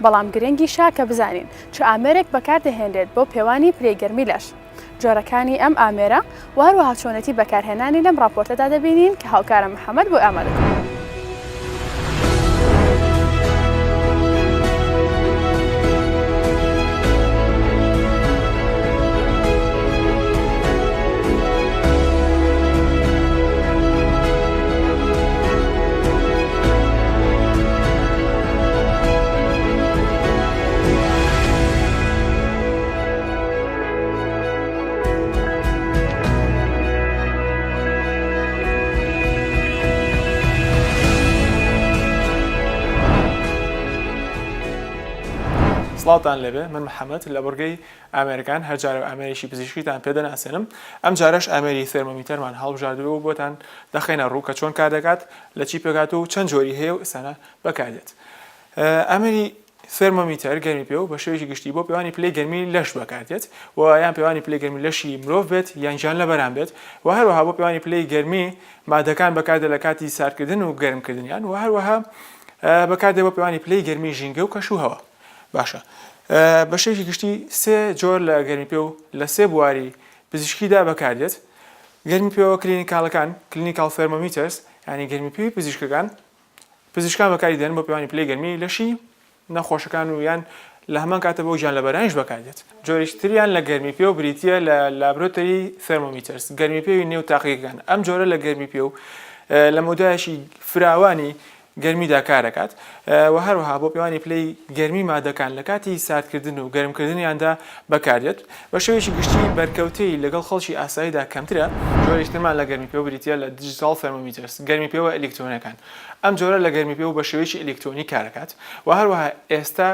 بەڵام گرنگی شاکە بزانین چ ئامێرێک بەکاردەهێنرێت بۆ پێوانی پلەی گەرمی لەش. جۆرەکانی ئەم ئامێرە و هەروەها چۆنەتی بەکارهێنانی لەم راپۆرتەدا دەبینین کە هاوکارە محەممەد بۆ ئامادەکرد. سڵاوتان لەبێ من محەممەد لە بورگەی ئامریکان هەرجارە ئامێریشی پزیشکیتان پێدەناسێنم ئەم جارش ئامێری تێرمۆمیتەرمان هەڵبژاردووە بۆتان دەخینە ڕوو کە چۆن کار دەکات لە چی پێگات و چەند جۆری هەیە و ئێسانە بەکاردێت. ئامێری تێرمۆمیتەر گەرمی پێ و بە شێوەیەکی گشتی بۆ پێوانی پلەی گەرمی لەش بەکاردێت و یان پێوانی پلەی گەرمی لەشی مرۆڤ بێت یان گیان لەبەران بێت و هەروەها بۆ پێوانی پلەی گەرمی مادەکان بەکاردێت لە کاتی ساردکردن و گەرمکردنیان و هەروەها بەکاردێت بۆ پێوانی پلەی گەرمی ژینگە و کەشوهەوە. باشە بە شێوەیەکی گشتی سێ جۆر لە گەرمی پێ و لە سێ بواری پزیشکیدا بەکاردێت. گەرمی پێوە کلینیکاڵەکان کلینیکال تێرمۆمیتەرز ینی گەرمی پێوی پزیشکان بەکاری دێن بۆ پێوانی پلەی گەرمی لەشی نەخۆشەکان و یان لە هەمان کاتە بۆ گیان لەبەرانیش بەکاردێت. جۆرێکی تریان لە گەرمی پێ و بریتیە لە لابرۆتەری تێرمۆمیتەرز گەرمی پێوی نێو تاقیەکان. ئەم جۆرە لە گەرمی پێ و لە مودایەکی فراوانی گەرمیدا کارەکات و هەروەها بۆ پێوانی پلەی گەرمی مادەکان لە کاتی ساردکردن و گەرمکردنیاندا بەکاردێت. بە شێوەیەکی گشتی بەرکەوتەی لەگەڵ خەڵکی ئاساییدا کەمترە. جۆرێکترمان لە گەرمی پێ و بریتیە لە دیجیتال تێرمۆمیتەرز گەرمی پێوە ئەلکترۆنەکان. ئەم جۆرە لە گەرمی پێ و بە شێوەیەکی ئەلکترۆنی کارەکات و هەروەها ئێستا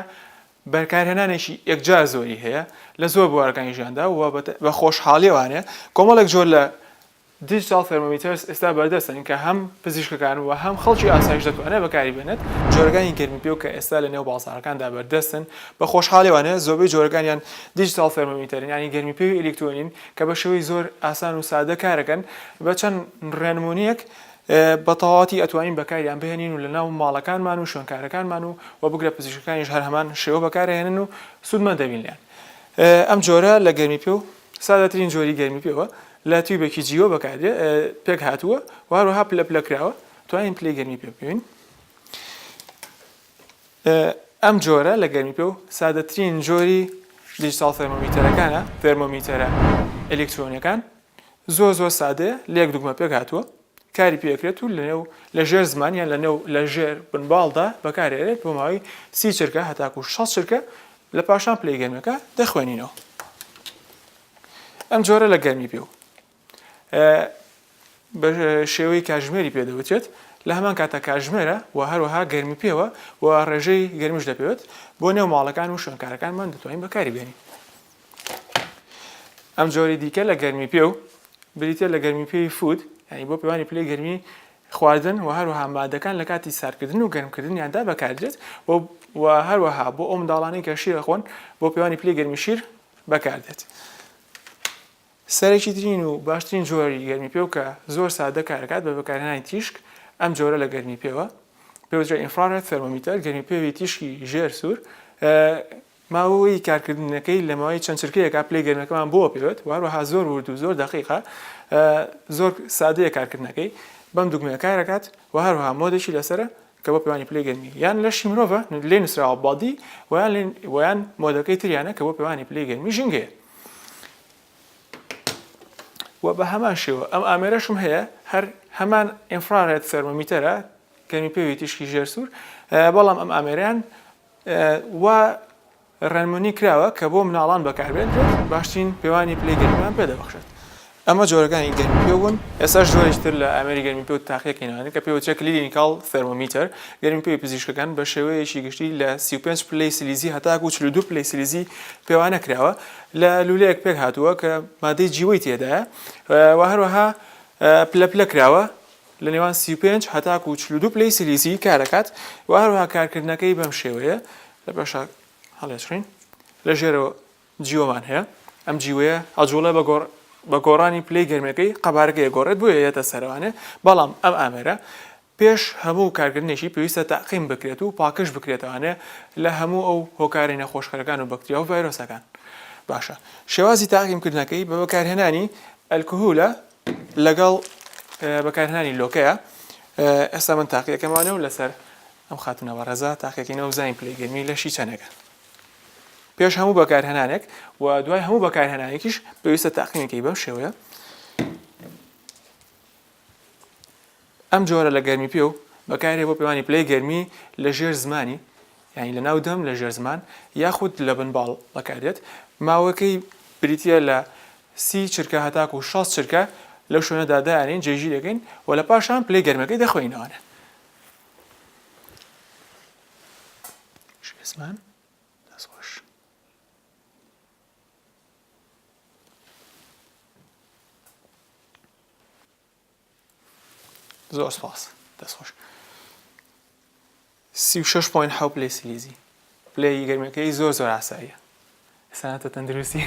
بەرکارهێنانێکی یەکجار زۆری هەیە لە زۆر بوارەکانی ژیاندا و بە خۆشحاڵیەوانێ کۆمەڵێک جۆر لە دیجیتال تێرمۆمیتەرز ئێستا بەردەستن کە هەم پزیشکەکان و هەم خەڵکی ئاسایش دەتوانێت بەکاری بێنێت. جۆرەکانی گەرمی پێ و کە ئێستا لە نێو باڵسارەکاندا بەردەستن بە خۆشحاڵیەوانە زۆربەی جۆرەکانیان دیجیتال تێرمۆمیتەرن ینی گەرمی پێوی ئەلکترۆنین کە بە شێوەی زۆر ئاسان و سادە کارەکەن. بە چەند ڕێنمونیەک بە تەواوەتی ئەتوانین بەکاریان بهێنین و لە ناو ماڵەکانمان و شوێنکارەکانمان و بگرە پزیشکەکانیش هەر هەمان شێوە بەکارهێنن و سوودمەند دەبین لیان. ئەم جۆرە لە گەرمی پێ و سادەترین جۆری گەرمی پێوە لە تویبێکی جیۆ بەکارێ پێک هاتووە و هەروەها پلەکراوە توانین پلەی گەرمی پێ بکەین. ئەم جۆرە لە گەرمی پێ و سادەترین جۆری دیجیتال تەرمۆمیتەرەکانە، تەرمۆمیتەرە ئەلکترۆنیەکان زۆر سادەیە، لە یەک دوگمە پێک هاتووە، کاری پێکرێت و لە ژێر زمانیان لە ژێر بنباڵدا بەکارێنێت بۆ ماوەی 30 چرکە هەتاکو 60 چرکە لە پاشان پلەی گەرمەکە دەخوێنینەوە. ئەم جۆرە لە گەرمی پێ و بە شێوەی کاتژمێری پێدەوتێت، لە هەمان کاتە کاتژمێرە و هەروەها گەرمی پێوە و ڕێژەی گەرمیش دەپێت بۆ نێو ماڵەکان و شوێنکارەکانمان دەتوانین بەکاری بێنین. ئەم جۆری دیکە لە گەرمی پێ و بریتە لە گەرمی پێی فود، یعنی بۆ پێوانی پلەی گەرمی خواردن و هەروەها مادەکان لە کاتی ساردکردن و گەرمکردنیاندا بەکاردێت و هەروەها بۆ ئەو منداڵانەی کە شیرە خۆن بۆ پێوانی پلەی گەرمی شیر بەکاردێت. سەرێکی ترین و باشترین جۆری گەرمی پێ و کە زۆر سادە کارەکات بە بەکارهێنانی تیشک ئەم جۆرە لە گەرمی پێوە پێوترێت ئینفرارێد تەرمۆمیتەر، گەرمی پێوی تیشکی ژێر سوور ماوەی کارکردنەکەی لە ماوەی چەند چرکەیەکا پلەی گەرمەکەمان بۆ پێوێت و هەروەها زۆر ورد و زۆر دەقیقە، زۆر سادەیە کارکردنەکەی بەم دوگمەیە کارەکات و هەروەها مۆدێکی لەسرە کە بۆ پێوانی پلەی گەرمی یان لەشی مرۆڤە لێ نووسراوە بادی ویان مۆدەکەی تریانە کە بۆ پێوانی پلەی گەرمی ژینگەیە. و بە هەمان شێوە ئەم ئامێرەشم هەیە، هەر هەمان ئینفرارێد تەرمۆمیتەرە گەرمی پێوی تیشکی ژێر سوور، بەڵام ئەم ئامێرەیان وا ڕێنمونی کراوە کە بۆ مناڵان بەکاربێت باشترین پێوانی پلەی گەرمیان پێدەبەخشێت. ئەمە جۆرەکانی گەرمی پێ بوون. ئێستاش جۆرێکتر لە ئامێری گەرمی پێ و تاقیەکەینەوە کە پێوترێ کلینیکال تەرمۆمیتەر، گەرمی پێوی پزیشکەکان بە شێوەیەکی گشتی لە 35 پلەی سلیزی هەتاکو 42 پلەی سلیزی پێوانە کراوە، لە لولەیەک پێک هاتووە کە مادەی جیوەی تێدایە و هەروەها پلە کراوە لە نێوان 35 هەتاکو 42 پلەی سلیزی کارەکات و هەروەها کارکردنەکەی بەم شێوەیە لە بەشە هەڵێشڕین لە ژێرەوە جیوەمان هەیە. ئەم جیوەیە ئەجوڵە بە گۆڕانی پلەی گەرمەکەی قەبارەکەی گۆڕێت بۆ یەتە سەروانێ، بەڵام ئەم ئامێرە پێش هەموو کارکردنێکی پێویستە تاقیم بکرێت و پاکش بکرێتەوانێ لە هەموو ئەو هۆکاری نەخۆشخەرەکان و بەکتریا و ڤایرۆسەکان. باشە، شێوازی تاقیمکردنەکەی بە بەکارهێنانی ئەلکۆهولە لەگەڵ بەکارهێنانی لۆکەیە. ئێستا من تاقیەکەمانە و لەسەر ئەم خاتونەوە ڕێزا تاقیەکەینەوە زین پلەی گەرمی لەشی چەنەکە. پێش هەموو بەکارهێنانێک و دوای هەموو بەکارهێنانێکیش پێویستە تاقیمەکەی بەم شێوەیە. ئەم جۆرە لە گەرمی پێ و بەکارێ بۆ پێوانی پلەی گەرمی لە ژێر زمانی، یعنی لە ناو دەم لە ژێر زمان یاخود لە بنباڵ بەکارێت. ماوەکەی بریتە لە 30 چرکە هەتاکو 60 چرکە لەو شوێنەدا دایانین جێژی دەکەین و لە پاشان پلەی گەرمەکەی دەخۆینەوەنە. زمان دەستخۆش. زۆر سپاس، دەستخۆش. 36.7 پلەی سلیزی پلەی گەرمەکەی زۆر ئاساییە. ساناتە تەندروستی.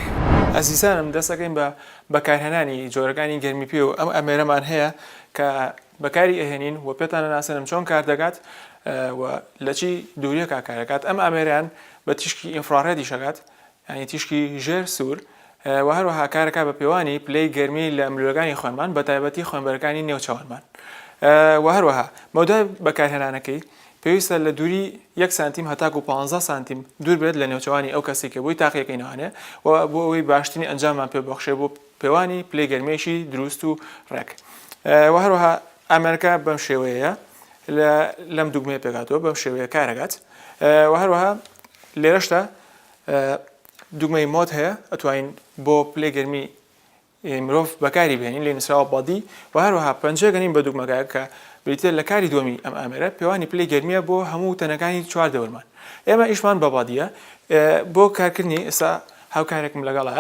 ئەزیزانم دەستەکەین بە بەکارهێنانی جۆرەکانی گەرمی پێ و ئەم ئەمێرەمان هەیە کە بەکاری ئەهێنین و پێتانە ناسەنم چۆن کار دەکات و لە چی دووریەکە کارەکات. ئەم ئامێرەیان بە تیشکی ئینفرارێدی شەکات، یعنی تیشکی ژێر سوور و هەروەها کارەکە بە پێوانی پلەی گەرمی لە ملوەکانی خوێنمان بە تایبەتی خوێنبەرەکانی نێوچەوانمان و هەروەها مەودای بەکارهێنانەکەی پێویستە لە دووری 1 سانتیم هەتاکو 15 سانتیم دوور بێت لە نێوچەوانی ئەو کەسێک کە بۆی تاقیەکەینەوانێ و بۆ ئەوەی باشترین ئەنجاممان پێبەخشێ بۆ پێوانی پلەی گەرمێکی دروست و ڕێک. و هەروەها ئامێرەکە بەم شێوەیە لەم دوگمەیە پێکاتەوە بەم شێوەیە کارەکات و هەروەها لێرەشتا دوگمەی مۆد هەیە، ئەتوانین بۆ پلەی گەرمی مرۆڤ بەکاری بێنین لێ نووسراوە بادی و هەروەها پەنجە گەنین بە دوگمەکە کە بریتە لە کاری دووەمی ئەم ئامێرە پێوانی پلەی گەرمیە بۆ هەموو تەنەکانی 4 دەورمان. ئێمە ئیشمان بە بادیە بۆ کارکردنی ئێستا هاوکارێکم لەگەڵە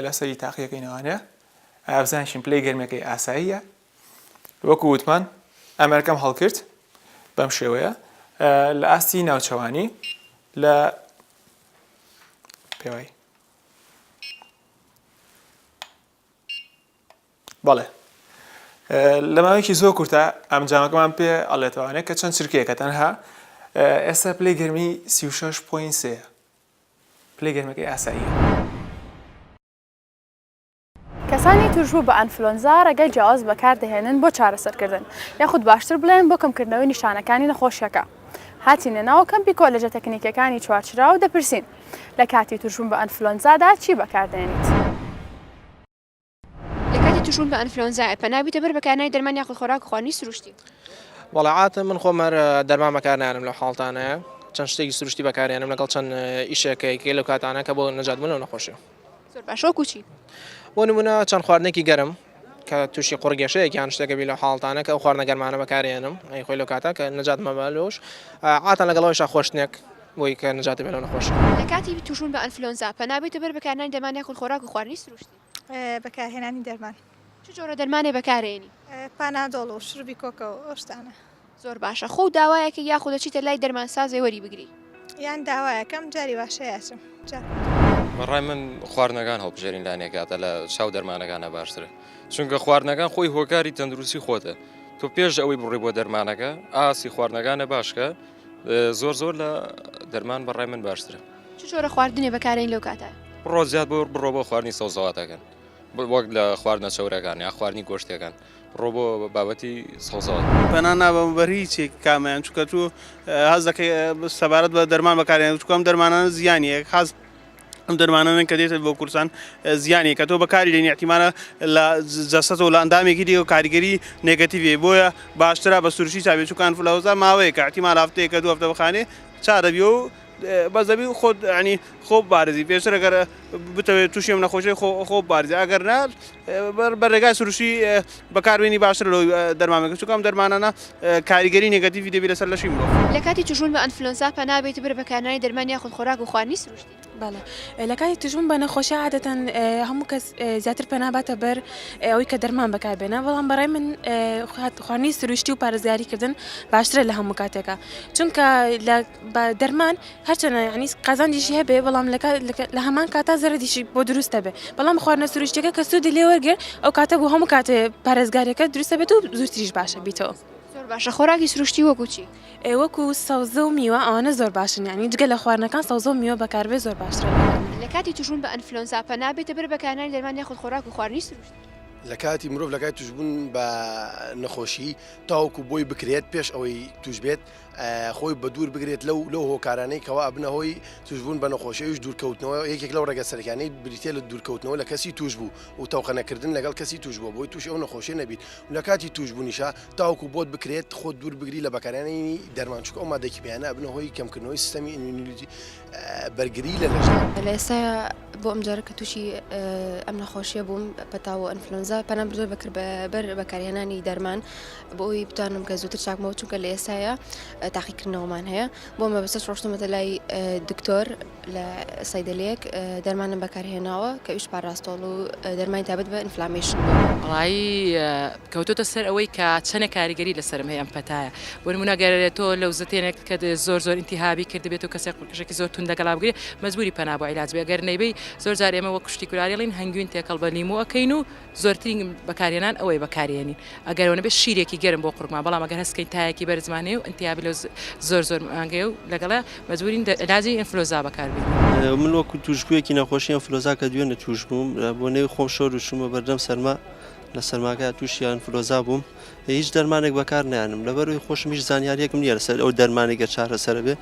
لەسەری تاقیەکەینەوانێ ئابزانشین پلەی گەرمەکەی ئاساییە. وەکو وتمان ئامێرەکەم هەڵکرد بەم شێوەیە لە ئاستی ناوچەوانی لە پێوای بەڵێ لە ماوەیەکی زۆر کورتە ئەمجامەکەمان پێ ئەڵێتوانێت کە چەند چرکەیەکە تەنها ئێستا پلەی گەرمی 36.3 پلەی گەرمەکەی ئاساییە. کەسانی توشبوو بە ئەنفلۆنزا ڕێگەی جیاواز بەکاردەهێنن بۆ چارەسەرکردن یاخود باشتر بڵێن بۆ کەمکردنەوەی نیشانەکانی نەخۆشیەکە. هاتینە ناو کەمپی کۆلێجە تەکنیکەکانی چوارچرا و دەپرسین لە کاتی توشبوون بە ئەنفلۆنزادا چی بەکاردێنیت؟ لە کاتی توشبوون بە ئەنفلۆنزا پەنابیتە بەر بەکارهێنانی دەرمان یاخود خۆراک و خواردنی سروشتی. وەڵعاتە من خۆم هەر دەرمان بەکارهێنم لەو حاڵتانەیە چەند شتێکی سروشتی بەکارهێنم لەگەڵ چەند ئیشەکەیەکی لەو کاتانە کە بۆ نەجاتبوون لەو نەخۆشیە. زۆر باشە وەکو چی؟ بۆ نمونە چەند خواردنێکی گەرم کە تووشی قوڕگەشەیەکیان شتێکە بی لە حاڵتانە کە ئەو خواردنە گەرمانە بەکارهێنم ئەی خۆی لەو کاتە کە نەجات مەبە لەوش عاتان لەگەڵەوەیشا خۆشتنێک بۆی کە نەجاتە بێت لەو نەخۆشی. لە کاتی توشبوون بە ئەنفلۆنزا پەنابیتە بەر بەکارهێنانی دەرمان یاخود خۆراک و خواردنی سروشتی. بەکارهێنانی دەرمان چ جۆرە دەرمانێ بەکارهێنی؟ پانادۆڵ و شروبی کۆکە و ئەو شتانە. زۆر باشە خۆ داوایەکە یاخود دەچیتە لای دەرمانسازێ وەری بگری. یان داوایەکەم جاری واشەیەچم. بەڕای من خواردنەکان هەڵبژێرین لانێکاتە لە چاو دەرمانەکانە باشترە چونکە خواردنەکان خۆی هۆکاری تەندروستی خۆتە تۆ پێش ئەوەی بڕێ بۆ دەرمانەکە ئاسی خواردنەکانە باشکە زۆر لە دەرمان بەڕای من باشترە. چ جۆرە خواردنێ بەکارهێنین لەو کاتە؟ بڕۆ زیاد بڕۆ بۆ خواردنی سەوزەواتەکەن وەک لە خواردنە چەورەکان یا خواردنی گۆشتەکان ڕۆ بۆ بابەتی سەوزەوات. پەنا نابەمبەر هیچێک کامیان چونکە تو هەز دەکەی سەبارەت بە دەرمان بەکارهێنێت چونکە ئەم دەرمانانە زیانیە حەز ئەم دەرمانانە کە دێتە بۆ کورسان زیانی کە تۆ بەکاری لێنی احتیمانە لە جەسەت و لە ئەندامێکی دی و کاریگەری نێگەتیڤێ بۆیە باشترە بە سروشتی چابێت چونکە ئەنفلۆنزا ماوەیە کە احتیمال هەفتەیەکە دوو هەفتە بخانێ چارەبی و بەزەبی خۆت ینی خۆ بارزی پێشتر ئەگەر بتەوێت تووشی ئەم نەخۆشی خۆ بارزی ئەگەر نا بەڕێگای سروشتی بەکاربێنی باشتر لەوەی دەرمانەکە چونکە ئەم دەرمانانە کاریگەری نێگەتیڤی دەبێت لەسەر لەشی مرۆڤ. لە کاتی توشبوون بە ئەنفلۆنزا پەنابێتە بەر بەکارهێنانی دەرمان یاخود خۆراک و خواردنی سروشتی. بەڵێ لە کاتی توشبوون بە نەخۆشیە عادەتەن هەموو کەس زیاتر پەناباتە بەر ئەوەی کە دەرمان بەکاربێنە بەڵام بەڕای من خواردنی سروشتی و پارێزگاریکردن باشترە لە هەموو کاتێکە چونکە دەرمان هەرچەنە ینی قازانجیشی هەبێ بەڵام لە هەمان کاتا زەرەدیشی بۆ دروستە بێ بەڵام خواردنە سروشتەکە کە سوودی لێ وەرگێ ئەو کاتە بۆ هەموو کاتێ پارێزگاریەکە دروستە بێت و زووتریش باشە بیتەوە. زۆر باشە خۆراکی سروشتی وەکو چی؟ وەکو سەوزە و میوە ئەوانە زۆر باشن ینی جگە لە خواردنەکان سەوزە و میوە بەکاربێ زۆر باشترە. لە کاتی توشبوون بە ئەنفلۆنزا پەنابێتە بەر بەکارهێنانی دەرمان یاخود خۆراک و خواردنی سروشتی. لە کاتی مرۆڤ لە کاتی توشبوون بە نەخۆشی تاوەکو بۆی بکرێت پێش ئەوەی توش بێت خۆی بە دوور بگرێت لەو هۆکارانەی کەوا ئەبنە هۆی توشبوون بە نەخۆشیش دوورکەوتنەوە یەکێک لەو ڕێگە سەرەکیانەی بریتێ لە دوورکەوتنەوە لە کەسی توش بوو و تاوقەنەکردن لەگەڵ کەسی توش بووە بۆی توش ئەو نەخۆشیە نەبیت و لە کاتی توشبوونیشە تاوەکو بۆت بکرێت خۆت دوور بگری لە بەکارهێنانی دەرمان چونکە ئەو مادەی بیانە ئەبنە هۆی کەمکردنەوەی سیستەمی ئیمیونیتی بەرگری لە لەژە. لە ئێستا بۆ ئەم جارە کە تووشی ئەم نەخۆشیە بووم بەتاوە ئەنفلۆنزا پەنام زۆر بەکرد بەر بەکارهێنانی دەرمان بۆ ئەوی بتوانم کە زووتر چاکمەوە چونکە لە ئێستاە تاقیکردنەوەمان هەیە بۆ مەبەستە ڕۆشتمەتە لای دکتۆر لە سەیدەلەیەک دەرمانم بەکارهێناوە کە ئیش پاراستۆڵ و دەرمانی تابەت بە ئینفلامیشن ڕایی کەوتۆتە سەر ئەوەی کە چەنە کاریگەری لەسرم هەیە ئەم پەتایە بۆ نمونەگەرێت تۆ لەو زەتێنێک کە زۆر ئینتیهابی کردبێت و کەسێک قورکشێکی زۆر توندەگەڵا بگرێت مەجبوری پەنا بۆ عیلاج بێ ئەگەر نەیبەی زۆر جار ئێمە وەک کوشتی کوراریڵین هەنگوین تێکەڵ بە لیمو ئەەکەین و زۆرترین بەکارهێنان ئەوەی بەکارێنین ئەگەرەوە بێت شیرێکی گەرم بۆ قورکمان بەڵام ئەگەر هەستکەین تایەکی بەرزمانێ و ئینتیهابی لە زۆر مانگەیە و لەگەڵە مەجبورین علاجی ئینفلۆنزا بەکاربێن. من وەکو توشبوویەکی نەخۆشی ئەنفلۆنزا کە دوێنێ توش بووم بۆ نێوی خۆم شۆر و شومە بەردەم سەرما لە سەرماکە تووشی ئەنفلۆنزا بووم هیچ دەرمانێک بەکار نێنم لەبەرەوەی خۆشم هیچ زانیاریەکم نییە لەسەر ئەو دەرمانێکە چارەسەرە بێ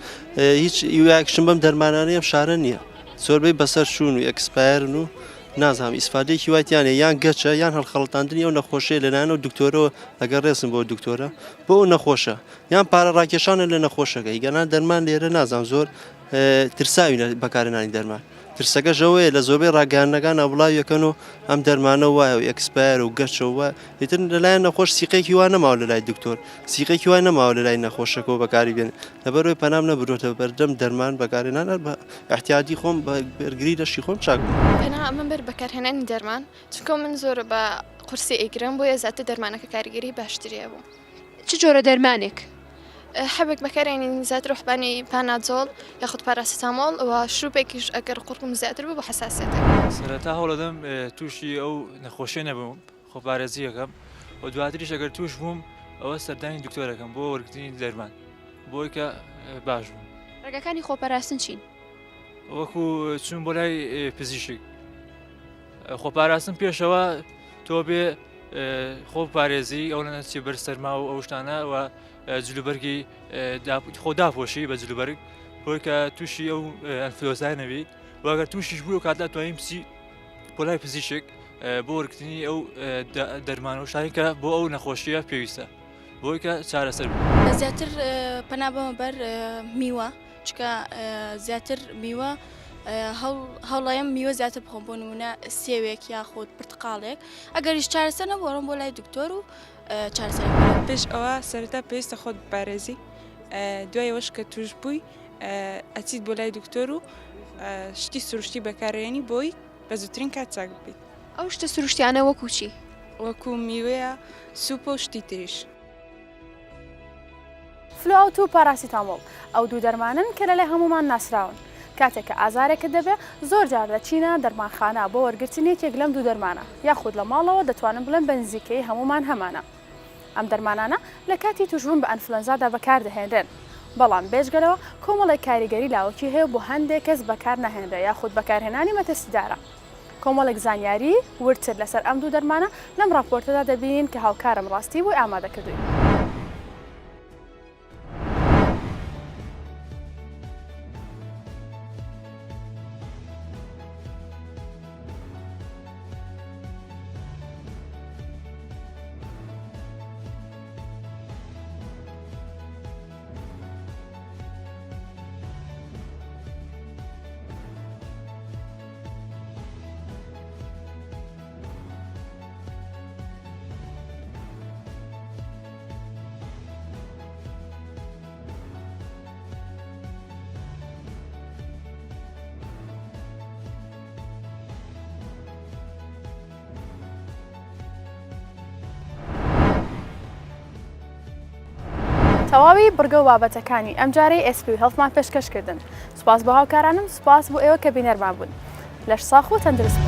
هیچ یاکشم بەم دەرمانانەیەم شارە نییە زۆربەی بەسەر شوون و ئەکسپایرن و نازانم ئیسفادەیەکی وایتیانێ یان گەچە یان هەڵخەڵتاندنی ئەو نەخۆشیە لەلایەن و دکتۆرەوە ئەگەر ڕێزم بۆ دکتۆرە بۆ ئەو نەخۆشە یان پارە ڕاکێشانە لە نەخۆشەکە هیگەنان دەرمان لێرە نازانم زۆر ترساوی بەکارهێنانی دەرمان ترسەکە ژەوەیە لە زۆربەی ڕاگەیاندنەکان ئەوڵاویەکەن و ئەم دەرمانە وایە و ئەکسپایر و گەچەوە ئیتر لەلایەن نەخۆش سیقێکی وا نەماوە لە لای دکتۆر سیقێکی وای نەماوە لە لای نەخۆشەکەەوە بەکاری بێن لەبەرەوەی پەنام نەبرۆتە بەردەم دەرمان بەکارهێنان بە احتیاجی خۆم بە بەرگری لەشی خۆم چاک پەنا من بەر بەکارهێنانی دەرمان چونکە من زۆر بە قورسی ئەیگرم بۆیە زیاتر دەرمانەکە کاریگەری باشتریە بوو. چ جۆرە دەرمانێک؟ حەبێک بەکارهێنین زیاتر ڕوحبانی پانادۆڵ یاخود پاراسیتامۆڵ و شروبێکیش ئەگەر قورقم زیاتر بوو بە حساسیەتەکە. سەرەتا هەوڵەدەم تووشی ئەو نەخۆشیە نەبووم خۆپارێزیەکەم و دواتریش ئەگەر توش بووم ئەوە سەردانی دکتۆرەکەم بۆ وەرگرتنی دەرمان بۆی کە باش بووم. ڕێگەکانی خۆپەراستن چین؟ وەکو چوون بۆ لای پزیشک خۆپاراستن پێشەوە تۆ بێ خۆ پارێزی ئەو لە نەچی بەر سەرما و ئەو شتانە و جلوبەرگی خۆ داپۆشی بە جلوبەرگ بۆی کە تووشی ئەو ئەنفلۆزای نەبیت واگەر تووشیش بوو کاتدا توانیم بچی بۆ لای پزیشک بۆ وەرگرتنی ئەو دەرمان و شتانی کە بۆ ئەو نەخۆشیە پێویستە بۆی کە چارەسەر بوو. زیاتر پەنا بەمە بەر میوە چکە زیاتر میوە هەوڵایم میوە زیاتر بخۆم بۆ نمونە سێوێک یاخود پرتقاڵێک ئەگەریش چارەسەر نەبووڕم بۆ لای دکتۆر و چارەسەر پێش ئەوە سەرەتا پێویستە خۆت بپارێزی دوایەوەش کە توش بووی ئەچیت بۆ لای دکتۆر و شتی سروشتی بەکارێنی بۆی بە زووترین کات چاک بێت. ئەو شتە سروشتیانە وەکو چی؟ وەکو میوەیە سوپە و شتی تریش. فلووت و پاراسیتامۆڵ ئەو دوو دەرمانن کە لەلای هەمومان ناسراون. کاتێک کە ئازارێکە دەبێ زۆر جار دەچینە دەرمانخانە بۆ وەرگرتنی یەکێک لەم دوو دەرمانە یاخود لە ماڵەوە دەتوانن بڵێن بەنزیکەی هەمومان هەمانە. ئەم دەرمانانە لە کاتی توشبوون بە ئەنفلۆنزادا بەکاردەهێنرێن. بەڵام بێژگەرەوە کۆمەڵی کاریگەری لاوەکی هەیە بۆ هەندێک کەس بەکار نەهێنرێ یاخود بەکارهێنانی مەترسیدارە. کۆمەڵێک زانیاری ورتر لەسەر ئەم دوو دەرمانە لەم راپۆرتەدا دەبینین کە هاوکارم ڕاستی بۆی ئامادە کردووی. تەواوی بڕگە و بابەتەکانی ئەم جارەی SP هێڵفمان پێشکەشکردن. سوپاس بۆ هاوکارانم، سوپاس بۆ ئێوە کە بینەرمان بوون. لەش ساخ و تەندروست.